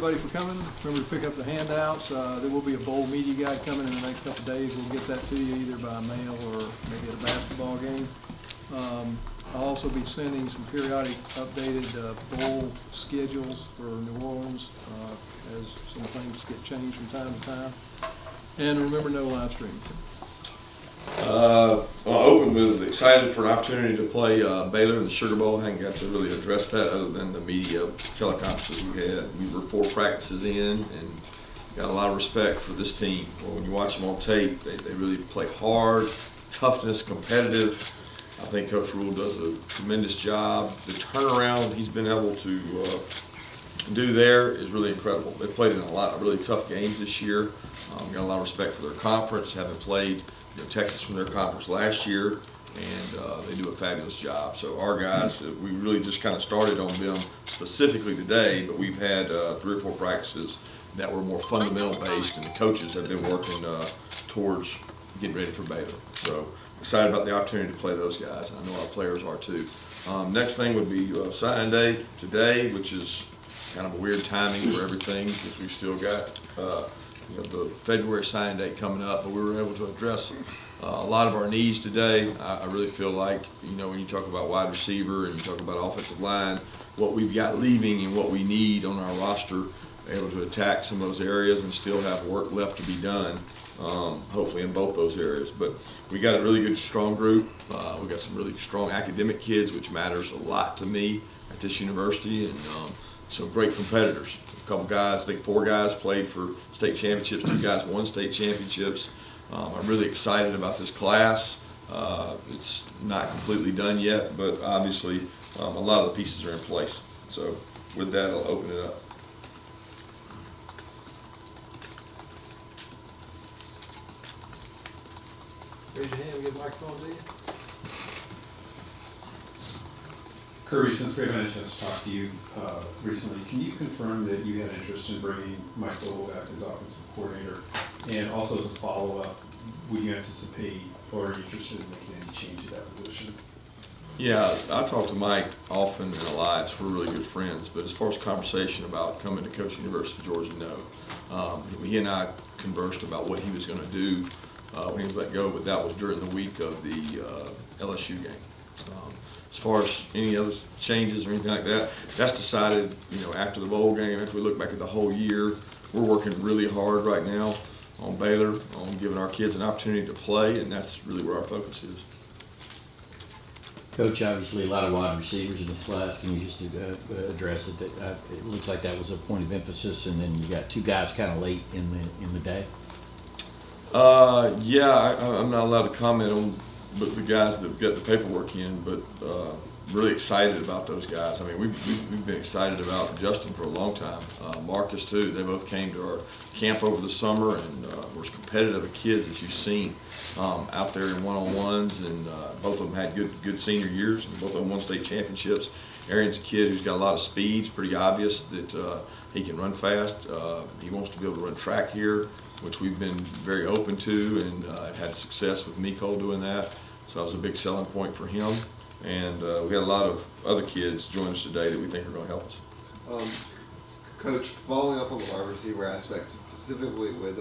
everybody for coming. Remember to pick up the handouts. There will be a bowl media guide coming in the next couple of days. We'll get that to you either by mail or maybe at a basketball game. I'll also be sending some periodic updated bowl schedules for New Orleans as some things get changed from time to time. And remember, no live streaming. I'll open with excited for an opportunity to play Baylor in the Sugar Bowl. I haven't got to really address that other than the media teleconferences we had. We were 4 practices in and got a lot of respect for this team. Well, when you watch them on tape, they really play hard, toughness, competitive. I think Coach Rule does a tremendous job. The turnaround he's been able to do there is really incredible. They played in a lot of really tough games this year. Got a lot of respect for their conference, having played Texas from their conference last year, and they do a fabulous job. So our guys, we really just kind of started on them specifically today, but we've had 3 or 4 practices that were more fundamental based, and the coaches have been working towards getting ready for Baylor. So excited about the opportunity to play those guys. I know our players are too. Next thing would be signing day today, which is kind of a weird timing for everything because we've still got the February signing date coming up, but we were able to address a lot of our needs today. I really feel like, when you talk about wide receiver and you talk about offensive line, what we've got leaving and what we need on our roster, able to attack some of those areas and still have work left to be done, hopefully in both those areas. But we got a really good, strong group. We got some really strong academic kids, which matters a lot to me at this university, and some great competitors. A couple guys, I think 4 guys played for state championships, 2 guys won state championships. I'm really excited about this class. It's not completely done yet, but obviously a lot of the pieces are in place. So with that, I'll open it up. Raise your hand, we get a microphone to you. Kirby, since we haven't had a chance to talk to you recently, can you confirm that you had interest in bringing Mike Bobo back as offensive coordinator? And also as a follow-up, would you anticipate or are you interested in making any change to that position? Yeah, I talk to Mike often and a lot. We're really good friends. But as far as conversation about coming to coach University of Georgia, no. He and I conversed about what he was going to do when he was let go, but that was during the week of the LSU game. As far as any other changes or anything like that, that's decided, after the bowl game, after we look back at the whole year. We're working really hard right now on Baylor, on giving our kids an opportunity to play, and that's really where our focus is. Coach, obviously a lot of wide receivers in this class. Can you just address it? That it looks like that was a point of emphasis, and then you got 2 guys kind of late in the day. Yeah, I'm not allowed to comment on the guys that got the paperwork in, but really excited about those guys. I mean, we've been excited about Justin for a long time. Marcus too. They both came to our camp over the summer and were as competitive kids as you've seen out there in one-on-ones, and both of them had good senior years, and both of them won state championships. Arian's a kid who's got a lot of speed. It's pretty obvious that he can run fast. He wants to be able to run track here, which we've been very open to, and have had success with Miko doing that. So that was a big selling point for him. And we had a lot of other kids join us today that we think are going to help us. Coach, following up on the wide receiver aspect, specifically with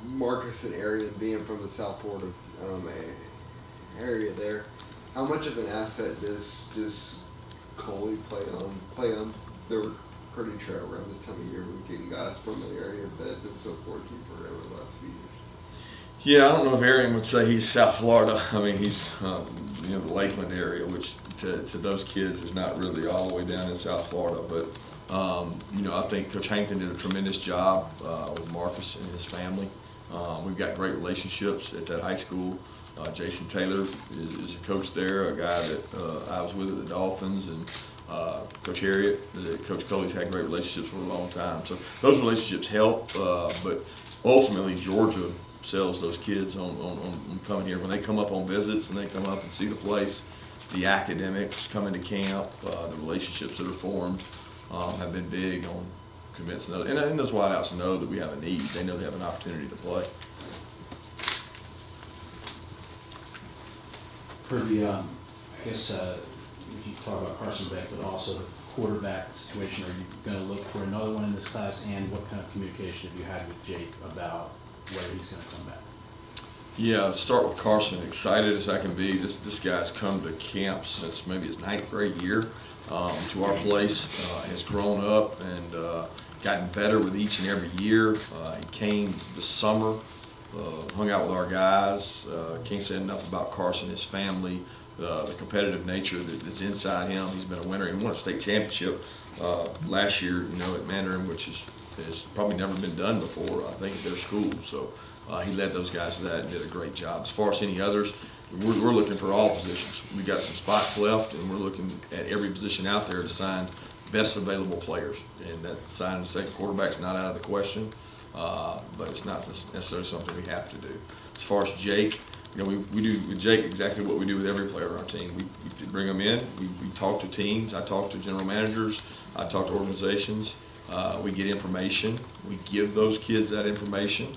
Marcus and Arian being from the South Florida area there, how much of an asset does Coley play on the recruiting trail around this time of year with getting guys from the area that have been so fortunate for over the last few years? Yeah, I don't know if Arian would say he's South Florida. I mean, he's the Lakeland area, which to those kids is not really all the way down in South Florida. But I think Coach Hankton did a tremendous job with Marcus and his family. We've got great relationships at that high school. Jason Taylor is a coach there, a guy that I was with at the Dolphins, and Coach Harriet, Coach Coley's had great relationships for a long time. So those relationships help, but ultimately Georgia sells those kids on coming here. When they come up on visits and they come up and see the place, the academics coming to camp, the relationships that are formed have been big on convincing others. And those wideouts know that we have a need. They know they have an opportunity to play. Kirby, I guess if you talk about Carson Beck, but also quarterback situation? Are you going to look for another one in this class? And what kind of communication have you had with Jake about where he's going to come back? Yeah, start with Carson. Excited as I can be. This guy's come to camp since maybe his 9th grade year to our place. Has grown up and gotten better with each and every year. He came this summer, hung out with our guys. Can't say enough about Carson, his family, the competitive nature that's inside him. He's been a winner. He won a state championship last year, you know, at Mandarin, which has probably never been done before, I think, at their school. So he led those guys to that and did a great job. As far as any others, we're looking for all positions. We got some spots left, and we're looking at every position out there to sign best available players. And that signing the second quarterback's not out of the question, but it's not necessarily something we have to do. As far as Jake, you know, we do with Jake exactly what we do with every player on our team. We bring them in, we talk to teams, I talk to general managers, I talk to organizations, we get information, we give those kids that information.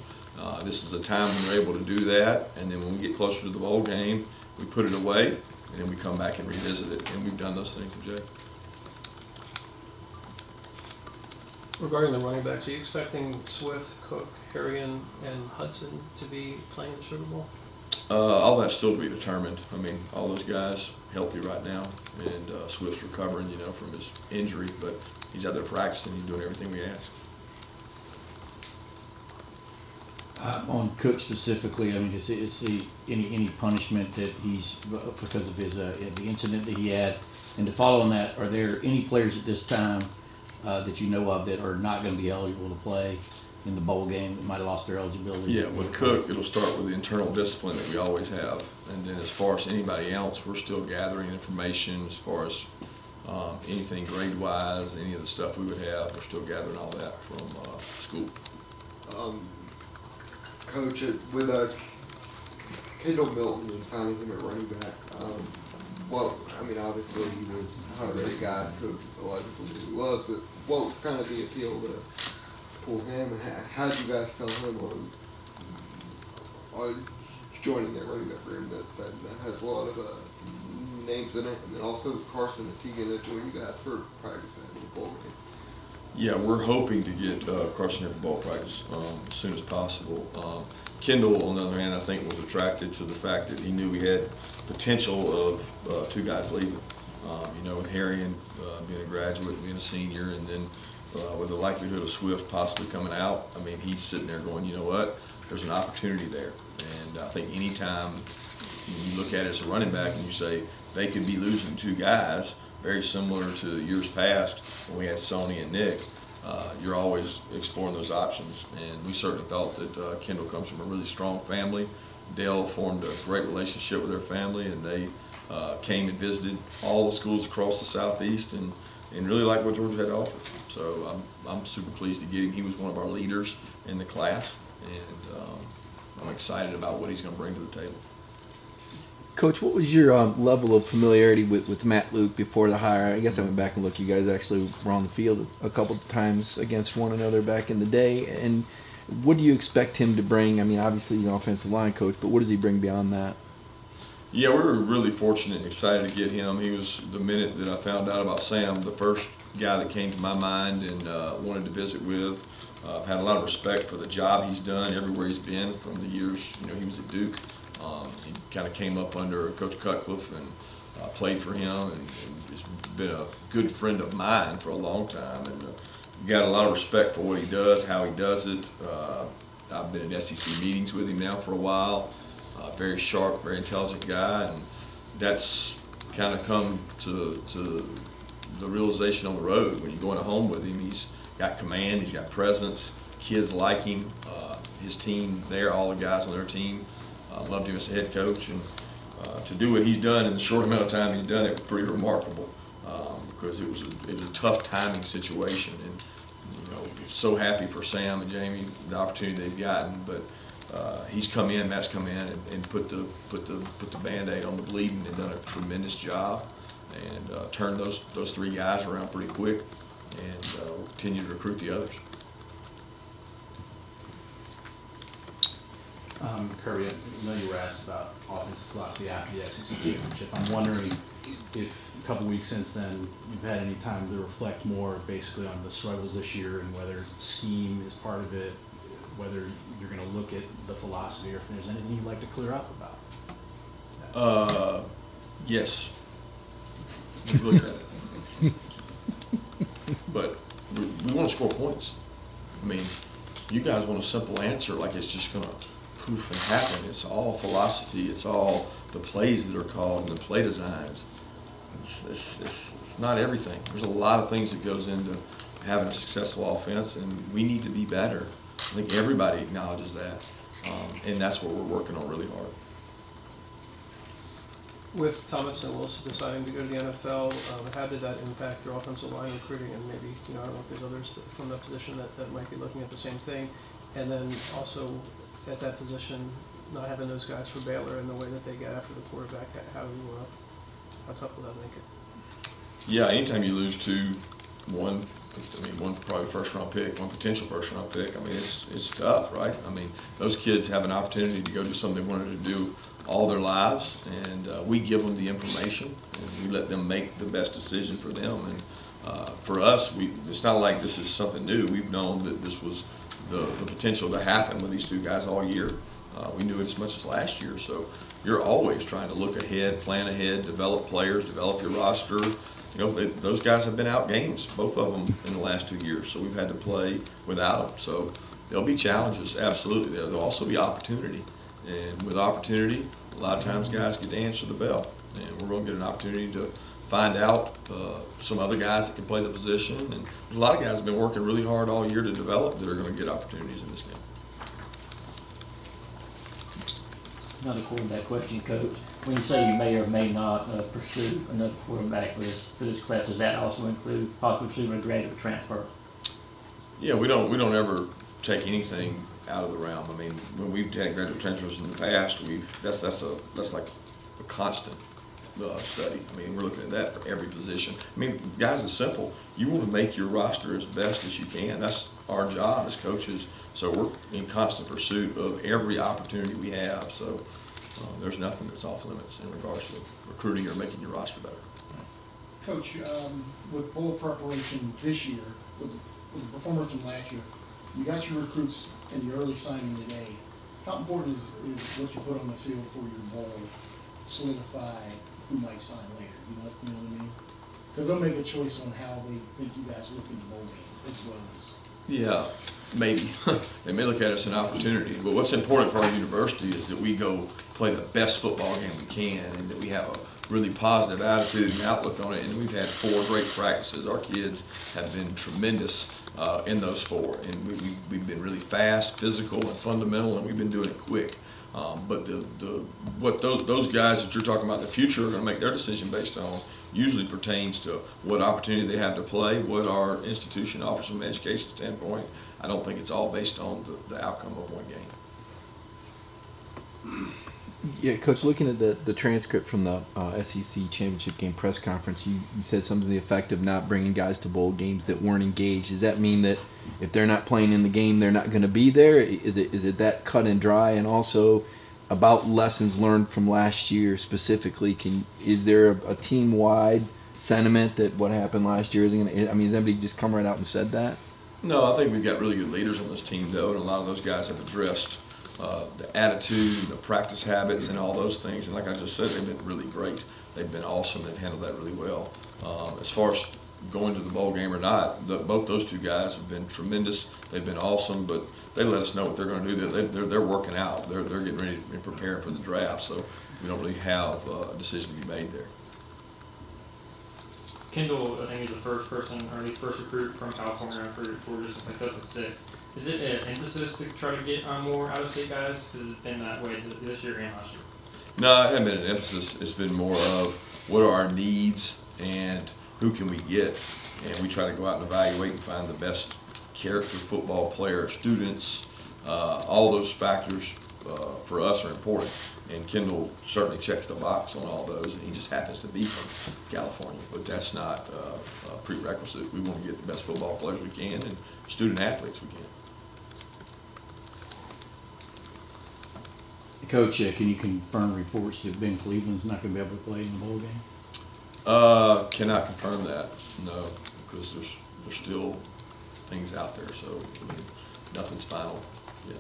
This is a time when we're able to do that, and then when we get closer to the bowl game, we put it away, and then we come back and revisit it, and we've done those things with Jake. Regarding the running backs, are you expecting Swift, Cook, Arian, and Hudson to be playing the Sugar Bowl? All that's still to be determined. I mean, all those guys healthy right now, and Swift's recovering, you know, from his injury, but he's out there practicing. He's doing everything we ask. On Cook specifically, I mean, is he any punishment that he's because of his the incident that he had? And to follow on that, are there any players at this time that you know of that are not going to be eligible to play in the bowl game that might have lost their eligibility? Yeah, with Cook, it'll start with the internal discipline that we always have, and then as far as anybody else, we're still gathering information as far as anything grade-wise, any of the stuff we would have. We're still gathering all that from school. Coach, with Kendall Milton and signing him at running back, well, I mean, obviously he was already guys who allegedly he was, but what was kind of the appeal to pull him, and how did you guys sell him on joining that running back room that has a lot of names in it, and then also Carson, if he going to join you guys for practice at the bowl game? Yeah, we're hoping to get Carson here for ball practice as soon as possible. Kendall, on the other hand, I think was attracted to the fact that he knew we had potential of two guys leaving. You know, with Arian being a graduate, being a senior, and then with the likelihood of Swift possibly coming out, I mean, he's sitting there going, you know what, there's an opportunity there. And I think anytime you look at it as a running back and you say they could be losing two guys, very similar to years past when we had Sony and Nick, you're always exploring those options. And we certainly thought that Kendall comes from a really strong family. Dale formed a great relationship with their family, and they came and visited all the schools across the Southeast and really liked what Georgia had to offer. So I'm super pleased to get him. He was one of our leaders in the class, and I'm excited about what he's going to bring to the table. Coach, what was your level of familiarity with Matt Luke before the hire? I guess I went back and looked. You guys actually were on the field a couple of times against one another back in the day. And what do you expect him to bring? I mean, obviously he's an offensive line coach, but what does he bring beyond that? Yeah, we were really fortunate and excited to get him. He was, the minute that I found out about Sam, the first guy that came to my mind and wanted to visit with. I've had a lot of respect for the job he's done everywhere he's been from the years, you know, he was at Duke. He kind of came up under Coach Cutcliffe and played for him, and has been a good friend of mine for a long time. And got a lot of respect for what he does, how he does it. I've been in SEC meetings with him now for a while. Very sharp, very intelligent guy, and that's kind of come to the realization on the road. When you go into home with him, he's got command, he's got presence. Kids like him. His team there, all the guys on their team, loved him as a head coach, and to do what he's done in the short amount of time he's done it was pretty remarkable, because it was a tough timing situation, and you know, so happy for Sam and Jamie the opportunity they've gotten, but he's come in, Matt's come in and put the Band-Aid on the bleeding and done a tremendous job, and turned those three guys around pretty quick, and we'll continue to recruit the others. Kirby, I know you were asked about offensive philosophy after the SEC championship. I'm wondering if a couple weeks since then you've had any time to reflect more basically on the struggles this year and whether scheme is part of it, whether you're going to look at the philosophy or if there's anything you'd like to clear up about. Yes. We've looked at it. But we want to score points. I mean, you guys want a simple answer like it's just going to poof and happen. It's all philosophy. It's all the plays that are called and the play designs. It's not everything. There's a lot of things that goes into having a successful offense, and we need to be better. I think everybody acknowledges that, and that's what we're working on really hard. With Thomas and Wilson deciding to go to the NFL, how did that impact your offensive line recruiting? And maybe, I don't know if there's others from that position that might be looking at the same thing. And then also at that position, not having those guys for Baylor and the way that they get after the quarterback, how tough will that make it? Yeah, anytime you lose one probably first-round pick, one potential first-round pick, I mean, it's tough, right? I mean, those kids have an opportunity to go do something they wanted to do all their lives, and we give them the information, and we let them make the best decision for them. And for us, it's not like this is something new. We've known that this was the potential to happen with these two guys all year. We knew it as much as last year, so you're always trying to look ahead, plan ahead, develop players, develop your roster. Those guys have been out games, both of them, in the last 2 years, so we've had to play without them. So there'll be challenges, absolutely. There'll also be opportunity. And with opportunity, a lot of times guys get to answer the bell. And we're going to get an opportunity to find out some other guys that can play the position. And there's a lot of guys that have been working really hard all year to develop that are going to get opportunities in this game. Another quarterback question, Coach. When you say you may or may not pursue another quarterback for this class, does that also include possibly pursuing a graduate transfer? Yeah, we don't ever take anything out of the realm. I mean, when we've had graduate transfers in the past, that's like a constant study. I mean, we're looking at that for every position. I mean, guys, it's simple. You want to make your roster as best as you can. That's our job as coaches. So we're in constant pursuit of every opportunity we have. So there's nothing that's off limits in regards to recruiting or making your roster better. Coach, with bowl preparation this year, with the performance from last year, you got your recruits in the early signing today. How important is what you put on the field for your bowl solidify who might sign later? You know what I mean? Because they'll make a choice on how they think you guys look in the bowl game as well as. Yeah, maybe. They may look at it as an opportunity, but what's important for our university is that we go play the best football game we can and that we have a really positive attitude and outlook on it. And we've had 4 great practices. Our kids have been tremendous in those 4. And we've been really fast, physical, and fundamental, and we've been doing it quick. But what those guys that you're talking about in the future are going to make their decision based on usually pertains to what opportunity they have to play, what our institution offers from an education standpoint. I don't think it's all based on the outcome of one game. Yeah, Coach, looking at the transcript from the SEC championship game press conference, you said something to the effect of not bringing guys to bowl games that weren't engaged. Does that mean that if they're not playing in the game, they're not going to be there? Is it that cut and dry? And also about lessons learned from last year specifically, is there a team-wide sentiment that what happened last year isn't going to? I mean, has anybody just come right out and said that? No, I think we've got really good leaders on this team, though, and a lot of those guys have addressed the attitude, the practice habits, and all those things. And like I just said, they've been really great. They've been awesome. They've handled that really well. As far as going to the bowl game or not, both those 2 guys have been tremendous. They've been awesome, but they let us know what they're going to do. They're working out. They're getting ready and preparing for the draft. So we don't really have a decision to be made there. Kendall, I think, is the first person, or at least first recruit from California for Georgia since 2006. Is it an emphasis to try to get more out-of-state guys? Because it's been that way this year and last year. No, it hasn't been an emphasis. It's been more of what are our needs and who can we get. And we try to go out and evaluate and find the best character football player, students. All those factors for us are important. And Kendall certainly checks the box on all those, and he just happens to be from California. But that's not a prerequisite. We want to get the best football players we can and student athletes we can. Coach, can you confirm reports that Ben Cleveland's not going to be able to play in the bowl game? Cannot confirm that, no, because there's still things out there, so I mean, nothing's final yet.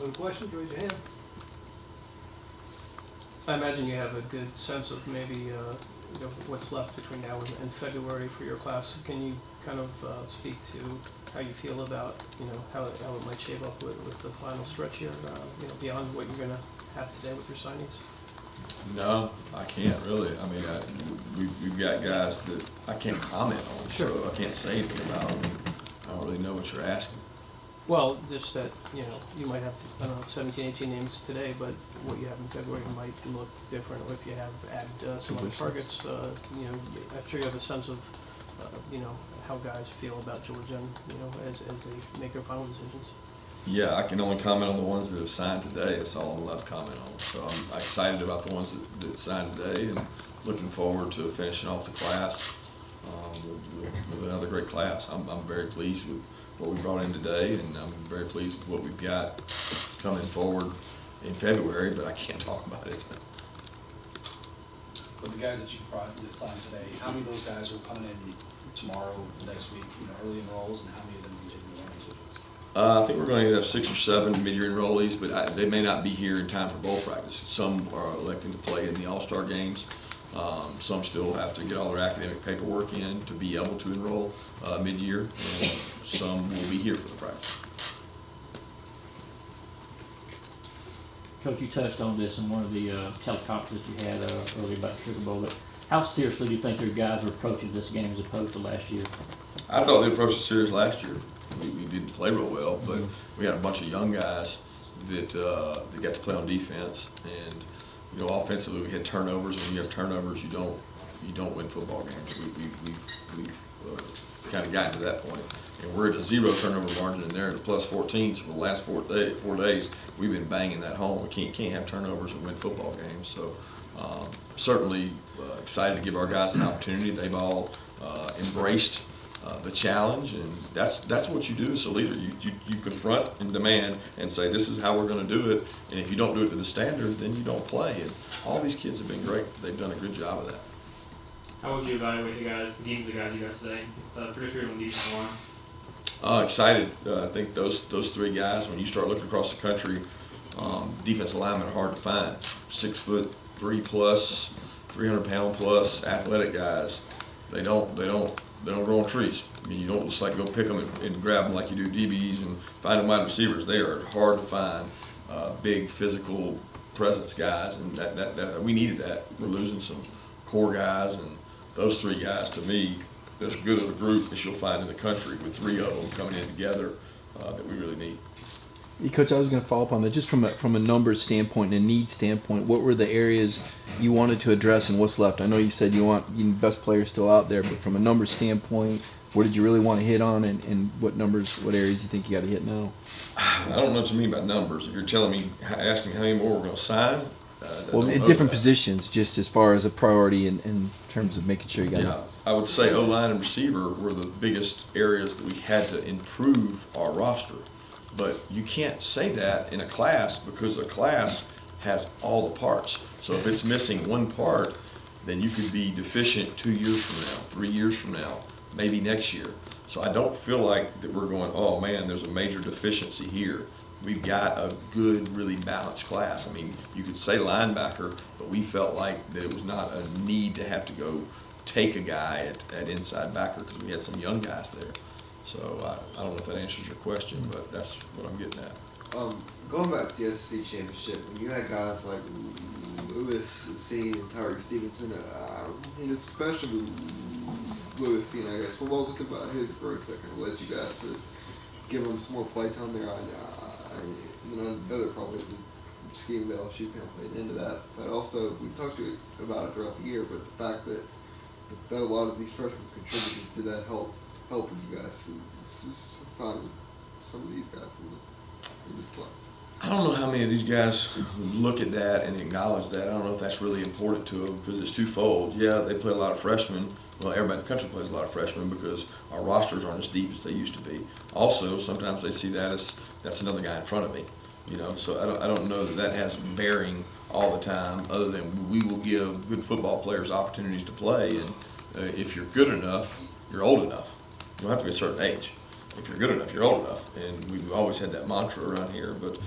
Other questions, raise your hand. I imagine you have a good sense of maybe, what's left between now and February for your class. Can you kind of speak to how you feel about, how it might shape up with the final stretch here, beyond what you're going to have today with your signings? No, I can't really. I mean, we've got guys that I can't comment on, so I can't say anything about. I don't really know what you're asking. Well, just that, you might have, 17, 18 names today, but what you have in February might look different. Or if you have added some other targets, I'm sure you have a sense of, how guys feel about Georgia, as they make their final decisions. Yeah, I can only comment on the ones that have signed today. That's all I'm allowed to comment on. So I'm excited about the ones that signed today and looking forward to finishing off the class with another great class. I'm very pleased with what we brought in today, and I'm very pleased with what we've got coming forward in February, but I can't talk about it. With the guys that you brought that signed today, how many of those guys will come in tomorrow, next week, early enrolls, and how many of them do you take the learning with? I think we're going to have 6 or 7 mid-year enrollees, but they may not be here in time for bowl practice. Some are electing to play in the All-Star games. Some still have to get all their academic paperwork in to be able to enroll mid-year, and some will be here for the practice. Coach, you touched on this in one of the teleconferences that you had earlier about the Sugar Bowl, but how seriously do you think your guys are approaching this game as opposed to last year? I thought they approached it serious last year. We didn't play real well, but we had a bunch of young guys that got to play on defense, and offensively we had turnovers. When you have turnovers, you don't win football games. We've kind of gotten to that point, and we're at a 0 turnover margin, and they're at a plus 14. So for the last 4 days, we've been banging that home. We can't have turnovers and win football games. So certainly excited to give our guys an opportunity. They've all embraced the challenge, and that's what you do as a leader. You confront and demand and say, this is how we're going to do it, and if you don't do it to the standard, then you don't play. And all these kids have been great. They've done a good job of that. How would you evaluate the teams of guys you got today, particularly on the defensive line? Excited. I think those 3 guys, when you start looking across the country, defensive linemen are hard to find. 6'3+, 300-pound plus athletic guys. They don't grow on trees. I mean, you don't just like go pick them and grab them like you do DBs and find them wide receivers. They are hard to find, big physical presence guys, and that we needed that. We're losing some core guys, and those 3 guys, to me, they're as good of a group as you'll find in the country, with 3 of them coming in together that we really need. Coach, I was going to follow up on that. Just from a numbers standpoint and a need standpoint, what were the areas you wanted to address and what's left? I know you said you want best players still out there, but from a numbers standpoint, what did you really want to hit on, and what areas you think you got to hit now? I don't know what you mean by numbers. If you're telling me, asking how many more we're going to sign, well, in different positions, just as far as a priority in terms of making sure you got enough. I would say O-line and receiver were the biggest areas that we had to improve our roster. But you can't say that in a class, because a class has all the parts. So if it's missing one part, then you could be deficient 2 years from now, 3 years from now, maybe next year. So I don't feel like that we're going, oh man, there's a major deficiency here. We've got a good, really balanced class. I mean, you could say linebacker, but we felt like that it was not a need to have to go take a guy at inside backer, because we had some young guys there. So I don't know if that answers your question, but that's what I'm getting at. Going back to the SEC championship, when you had guys like Lewis Cine and Tyreek Stevenson, and especially Lewis Cine, I guess, what was it about his growth that kind of led you guys to give him some more play time there? I know that probably the scheme of LSU kind of played into that, but also we talked about it throughout the year, but the fact that a lot of these freshmen contributed, did that help you guys to sign some of these guys in this class? I don't know how many of these guys look at that and acknowledge that. I don't know if that's really important to them because it's twofold. Yeah, they play a lot of freshmen. Well, everybody in the country plays a lot of freshmen because our rosters aren't as deep as they used to be. Also, sometimes they see that as that's another guy in front of me. You know, so I don't know that that has bearing all the time, other than we will give good football players opportunities to play, and if you're good enough, you're old enough. You don't have to be a certain age. If you're good enough, you're old enough, and we've always had that mantra around here. But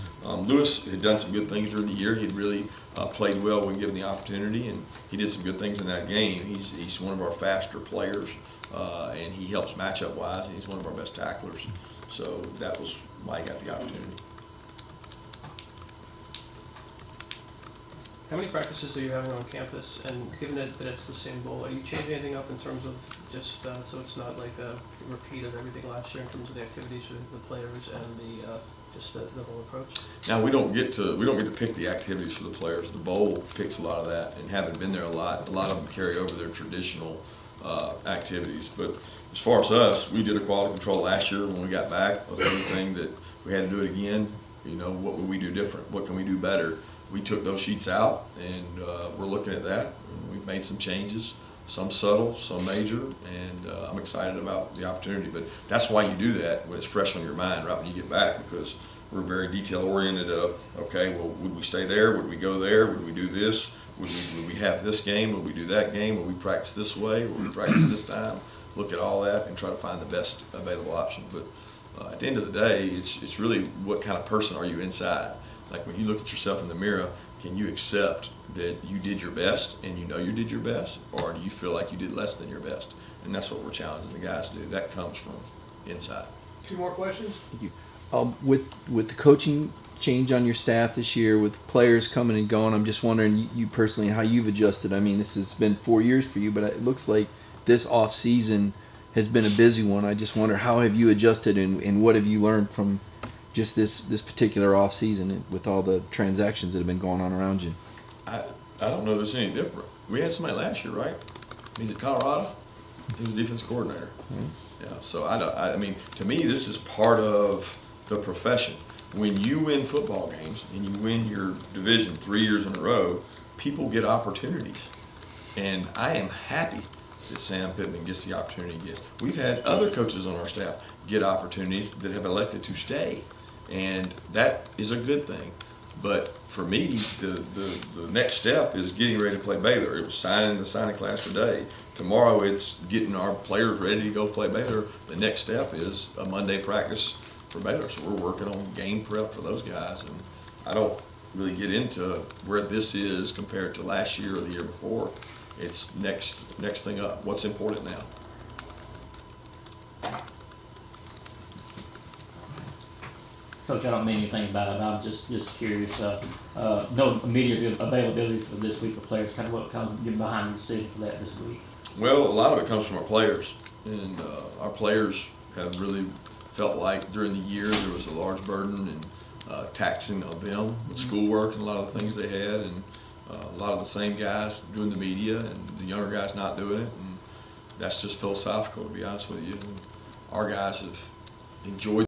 Lewis had done some good things during the year. He'd really played well when given the opportunity, and he did some good things in that game. He's one of our faster players, and he helps matchup wise, and he's one of our best tacklers. So that was why he got the opportunity. How many practices are you having on campus? And given that it's the same bowl, are you changing anything up in terms of just so it's not like a repeat of everything last year in terms of the activities for the players and the just the whole approach? Now we don't get to pick the activities for the players. The bowl picks a lot of that, and having been there a lot of them carry over their traditional activities. But as far as us, we did a quality control last year when we got back of everything that we had to do it again. You know, what would we do different? What can we do better? We took those sheets out, and we're looking at that. We've made some changes, some subtle, some major, and I'm excited about the opportunity. But that's why you do that when it's fresh on your mind right when you get back, because we're very detail-oriented of, okay, well, would we stay there? Would we go there? Would we do this? Would we have this game? Would we do that game? Would we practice this way? Would we practice this time? Look at all that and try to find the best available option. But at the end of the day, it's really what kind of person are you inside? Like when you look at yourself in the mirror, can you accept that you did your best and you know you did your best, or do you feel like you did less than your best? And that's what we're challenging the guys to do. That comes from inside. 2 more questions? Thank you. With the coaching change on your staff this year, with players coming and going, I'm just wondering you personally how you've adjusted. I mean, this has been 4 years for you, but it looks like this off season has been a busy one. I just wonder how have you adjusted, and what have you learned from just this particular off season with all the transactions that have been going on around you? I don't know this any different. We had somebody last year, right? He's at Colorado. He was defense coordinator. Mm-hmm. Yeah. So I mean, to me, this is part of the profession. When you win football games and you win your division 3 years in a row, people get opportunities, and I am happy that Sam Pittman gets the opportunity he gets. We've had other coaches on our staff get opportunities that have elected to stay, and that is a good thing. But for me, the next step is getting ready to play Baylor. It was signing the signing class today. Tomorrow it's getting our players ready to go play Baylor. The next step is a Monday practice for Baylor. So we're working on game prep for those guys, and I don't really get into where this is compared to last year or the year before. It's next thing up. What's important now? Coach, I don't mean anything bad. I'm just curious. No immediate availability for this week of players. Kind of what comes behind the decision for that this week? Well, a lot of it comes from our players, and our players have really felt like during the year there was a large burden and taxing on them with schoolwork and a lot of the things they had, and a lot of the same guys doing the media and the younger guys not doing it, and that's just philosophical, to be honest with you. And our guys have enjoyed